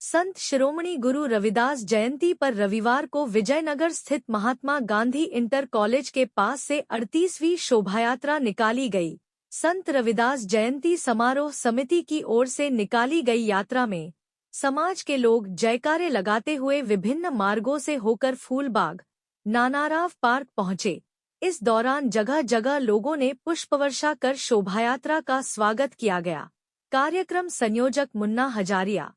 संत शिरोमणि गुरु रविदास जयंती पर रविवार को विजयनगर स्थित महात्मा गांधी इंटर कॉलेज के पास से 38वीं शोभायात्रा निकाली गई। संत रविदास जयंती समारोह समिति की ओर से निकाली गई यात्रा में समाज के लोग जयकारे लगाते हुए विभिन्न मार्गों से होकर फूलबाग, नानाराव पार्क पहुंचे। इस दौरान जगह जगह लोगों ने पुष्पवर्षा कर शोभायात्रा का स्वागत किया गया। कार्यक्रम संयोजक मुन्ना हजारिया,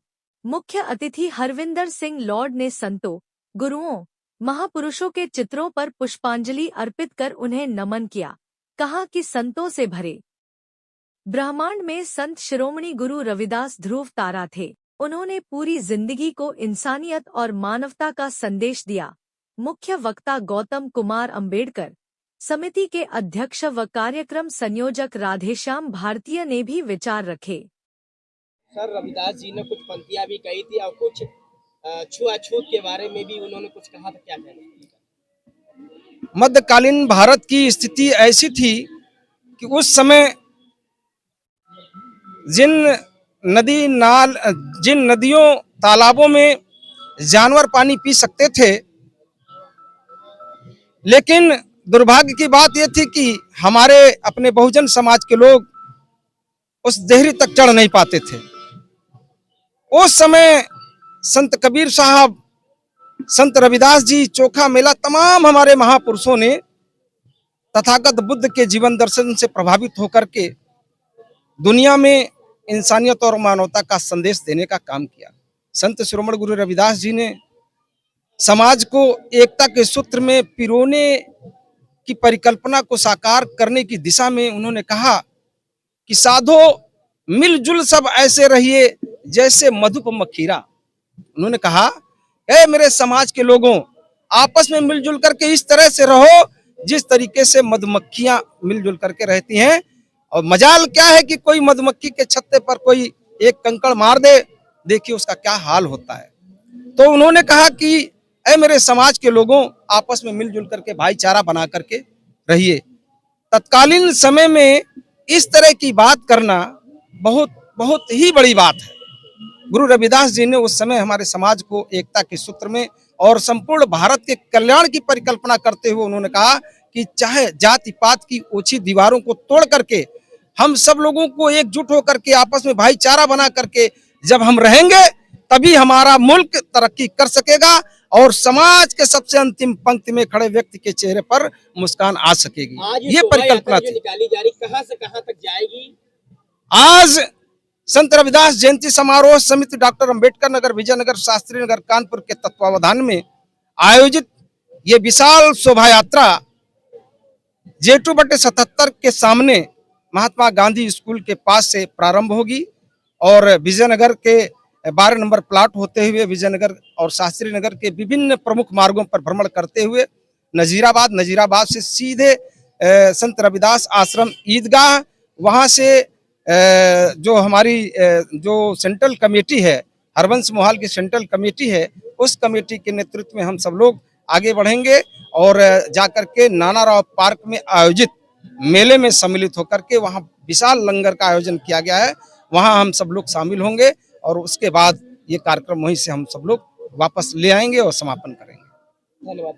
मुख्य अतिथि हरविंदर सिंह लॉर्ड ने संतों, गुरुओं, महापुरुषों के चित्रों पर पुष्पांजलि अर्पित कर उन्हें नमन किया। कहा कि संतों से भरे ब्रह्मांड में संत शिरोमणि गुरु रविदास ध्रुव तारा थे। उन्होंने पूरी जिंदगी को इंसानियत और मानवता का संदेश दिया। मुख्य वक्ता गौतम कुमार अंबेडकर, समिति के अध्यक्ष व कार्यक्रम संयोजक राधेश्याम भारतीय ने भी विचार रखे। सर, रविदास जी ने कुछ पंक्तियां भी कही थी और कुछ छुआछूत के बारे में भी उन्होंने कुछ कहा था, क्या कहना? मध्यकालीन भारत की स्थिति ऐसी थी कि उस समय जिन नदियों तालाबों में जानवर पानी पी सकते थे, लेकिन दुर्भाग्य की बात यह थी कि हमारे अपने बहुजन समाज के लोग उस देहरी तक चढ़ नहीं पाते थे। उस समय संत कबीर साहब, संत रविदास जी, चोखा मेला, तमाम हमारे महापुरुषों ने तथागत बुद्ध के जीवन दर्शन से प्रभावित होकर के दुनिया में इंसानियत और मानवता का संदेश देने का काम किया। संत शिरोमणि गुरु रविदास जी ने समाज को एकता के सूत्र में पिरोने की परिकल्पना को साकार करने की दिशा में उन्होंने कहा कि साधो मिलजुल सब ऐसे रहिए जैसे मधुप मक्खीरा। उन्होंने कहा, ए मेरे समाज के लोगों, आपस में मिलजुल करके इस तरह से रहो जिस तरीके से मधुमक्खियां मिलजुल करके रहती हैं। और मजाल क्या है कि कोई मधुमक्खी के छत्ते पर कोई एक कंकड़ मार दे, देखिए उसका क्या हाल होता है। तो उन्होंने कहा कि ए मेरे समाज के लोगों, आपस में मिलजुल करके भाईचारा बना करके रहिए। तत्कालीन समय में इस तरह की बात करना बहुत बहुत ही बड़ी बात है। गुरु रविदास जी ने उस समय हमारे समाज को एकता के सूत्र में और संपूर्ण भारत के कल्याण की परिकल्पना करते हुए उन्होंने कहा कि चाहे जाति पात की ओछी दीवारों को तोड़ करके हम सब लोगों को एकजुट होकर के आपस में भाईचारा बना करके जब हम रहेंगे, तभी हमारा मुल्क तरक्की कर सकेगा और समाज के सबसे अंतिम पंक्ति में खड़े व्यक्ति के चेहरे पर मुस्कान आ सकेगी। ये परिकल्पना थी। निकाली जा रही, कहां से कहां तक जाएगी? आज संत रविदास जयंती समारोह समिति डॉक्टर अंबेडकर नगर, विजयनगर, शास्त्री नगर, कानपुर के तत्वावधान में आयोजित ये विशाल शोभा यात्रा J2/77 के सामने महात्मा गांधी स्कूल के पास से प्रारंभ होगी और विजयनगर के 12 नंबर प्लाट होते हुए विजयनगर और शास्त्री नगर के विभिन्न प्रमुख मार्गों पर भ्रमण करते हुए नजीराबाद से सीधे संत रविदास आश्रम ईदगाह, वहां से जो हमारी जो सेंट्रल कमेटी है, हरवंश मोहाल की सेंट्रल कमेटी है, उस कमेटी के नेतृत्व में हम सब लोग आगे बढ़ेंगे और जाकर के नानाराव पार्क में आयोजित मेले में सम्मिलित होकर के वहां विशाल लंगर का आयोजन किया गया है, वहां हम सब लोग शामिल होंगे और उसके बाद ये कार्यक्रम वहीं से हम सब लोग वापस ले आएंगे और समापन करेंगे। धन्यवाद।